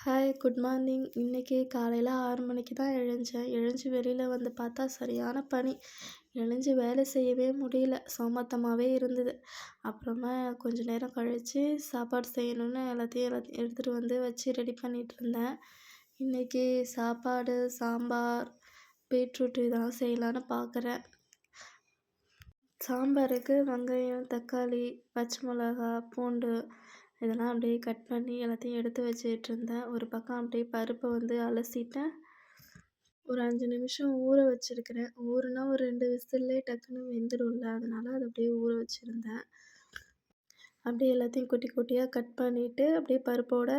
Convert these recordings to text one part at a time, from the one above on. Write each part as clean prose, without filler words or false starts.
Hi, good morning. இன்னைக்கு காலையில் 6 மணிக்கு தான் எழுந்தேன். எழுந்து வெளியில் வந்து பார்த்தா சரியான பனி. எழுந்து வேலை செய்யவே முடியல, சோம்பேத்தமாகவே இருந்தது. அப்புறமா கொஞ்ச நேரம் கழித்து சாப்பாடு செய்யணும்னு எல்லாத்தையும் எடுத்துகிட்டு வந்து வச்சு ரெடி பண்ணிகிட்டு இருந்தேன். இன்றைக்கி சாப்பாடு, சாம்பார், பீட்ரூட் இதெல்லாம் செய்யலான்னு பார்க்குறேன். சாம்பாருக்கு வெங்காயம், தக்காளி, பச்சை மிளகா, பூண்டு இதெல்லாம் அப்படியே கட் பண்ணி எல்லாத்தையும் எடுத்து வச்சுட்ருந்தேன். ஒரு பக்கம் அப்படியே பருப்பை வந்து அலசிட்டேன். ஒரு 5 நிமிஷம் ஊற வச்சுருக்கிறேன். ஊறுனா ஒரு 2 விசில்லே டக்குன்னு வெந்துடும்ல, அதனால் அதை அப்படியே ஊற வச்சுருந்தேன். அப்படியே எல்லாத்தையும் குட்டி குட்டியாக கட் பண்ணிவிட்டு அப்படியே பருப்போட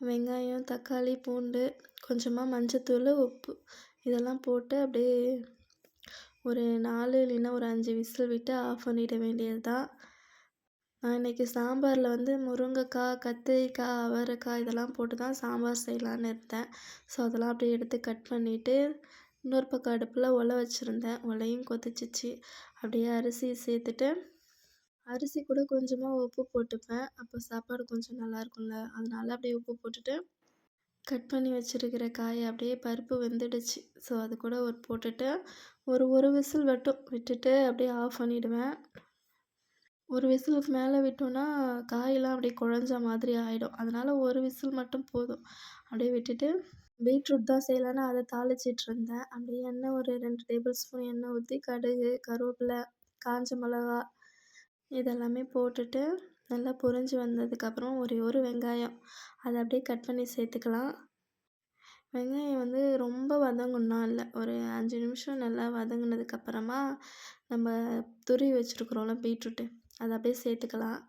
வெங்காயம், தக்காளி, பூண்டு, கொஞ்சமாக மஞ்சத்தூள், உப்பு இதெல்லாம் போட்டு அப்படியே ஒரு 4 இல்லைன்னா ஒரு 5 விசில் விட்டு ஆஃப் பண்ணிட வேண்டியது தான். நான் இன்றைக்கி சாம்பாரில் வந்து முருங்கைக்காய், கத்திரிக்காய், அவரைக்காய் இதெல்லாம் போட்டு தான் சாம்பார் செய்யலான்னு இருந்தேன். ஸோ அதெல்லாம் அப்படியே எடுத்து கட் பண்ணிவிட்டு இன்னொரு பக்கம் அடுப்பில் ஒலை வச்சுருந்தேன். ஒலையும் கொதிச்சிச்சு. அப்படியே அரிசி சேர்த்துட்டு அரிசி கூட கொஞ்சமாக உப்பு போட்டுப்பேன். அப்போ சாப்பாடு கொஞ்சம் நல்லாயிருக்கும்ல, அதனால அப்படியே உப்பு போட்டுட்டு கட் பண்ணி வச்சுருக்கிற காயை அப்படியே பருப்பு வெந்துடுச்சு. ஸோ அது கூட போட்டுட்டு ஒரு விசில் விட்டுட்டு அப்படியே ஆஃப் பண்ணிவிடுவேன். ஒரு விசிலுக்கு மேலே விட்டோன்னா காயெல்லாம் அப்படியே குழஞ்ச மாதிரி ஆகிடும். அதனால் ஒரு விசில் மட்டும் போதும். அப்படியே விட்டுட்டு பீட்ரூட் தான் செய்யலான்னு அதை தாளிச்சிட்ருந்தேன். அப்படியே எண்ணெய் ஒரு 2 டேபிள் ஸ்பூன் எண்ணெய் ஊற்றி கடுகு, கருவேப்பிலை, காஞ்ச மிளகா இதெல்லாமே போட்டுட்டு நல்லா பொரிஞ்சு வந்ததுக்கப்புறம் ஒரே ஒரு வெங்காயம் அதை அப்படியே கட் பண்ணி சேர்த்துக்கலாம். வெங்காயம் வந்து ரொம்ப வதங்கணும்னா இல்லை, ஒரு 5 நிமிஷம் நல்லா வதங்கினதுக்கப்புறமா நம்ம துருவி வச்சுருக்குறோம்ல பீட்ரூட்டு, அதை அப்படியே சேர்த்துக்கலாம்.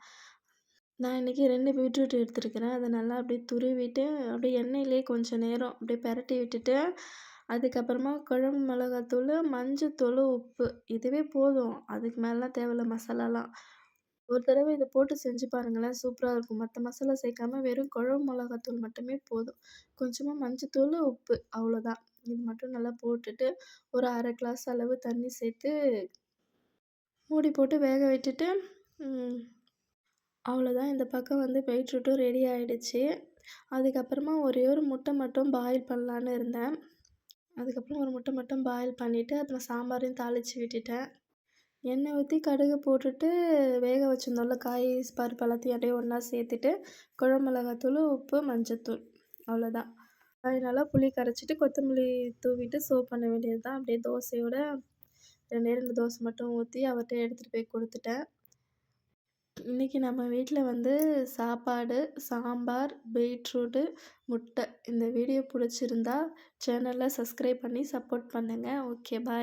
நான் இன்றைக்கி 2 பீட்ரூட் எடுத்துருக்கிறேன். அதை நல்லா அப்படியே துருவிட்டு அப்படியே எண்ணெயிலே கொஞ்சம் நேரம் அப்படியே பெரட்டி விட்டுட்டு அதுக்கப்புறமா குழம்பு மிளகாத்தூள், மஞ்சத்தூள், உப்பு இதுவே போதும். அதுக்கு மேலாம் தேவையில்ல மசாலாலாம். ஒரு தடவை இதை போட்டு செஞ்சு பாருங்களேன், சூப்பராக இருக்கும். மற்ற மசாலா சேர்க்காம வெறும் குழம்பு மிளகாத்தூள் மட்டுமே போதும். கொஞ்சமாக மஞ்சத்தூள், உப்பு அவ்வளோதான். இது மட்டும் நல்லா போட்டுட்டு ஒரு 1/2 கிளாஸ் அளவு தண்ணி சேர்த்து மூடி போட்டு வேக விட்டுட்டு அவ்வளோதான். இந்த பக்கம் வந்து பீட்ரூட்டும் ரெடி ஆகிடுச்சு. அதுக்கப்புறமா ஒரே ஒரு முட்டை மட்டும் பாயில் பண்ணலான்னு இருந்தேன். அதுக்கப்புறம் ஒரு முட்டை மட்டும் பாயில் பண்ணிவிட்டு அப்புறம் சாம்பாரையும் தாளித்து விட்டுட்டேன். எண்ணெய் ஊற்றி கடுகு போட்டுட்டு வேக வச்சுருந்தோம்ல காய், பருப்பு எல்லாத்தையும் அப்படியே ஒன்றா சேர்த்துட்டு குழம்பு மிளகாத்தூள், உப்பு, மஞ்சத்தூள் அவ்வளோதான். காய் நல்லா புளி கரைச்சிட்டு கொத்தமல்லி தூவிட்டு சர்வ் பண்ண வேண்டியது தான். அப்படியே தோசையோட 2 தோசை மட்டும் ஊற்றி அவர்கிட்ட எடுத்துகிட்டு போய் கொடுத்துட்டேன். இன்றைக்கி நம்ம வீட்டில் வந்து சாப்பாடு, சாம்பார், பீட்ரூட்டு, முட்டை. இந்த வீடியோ பிடிச்சிருந்தா சேனலை சப்ஸ்கிரைப் பண்ணி சப்போர்ட் பண்ணுங்கள். ஓகே, பாய்.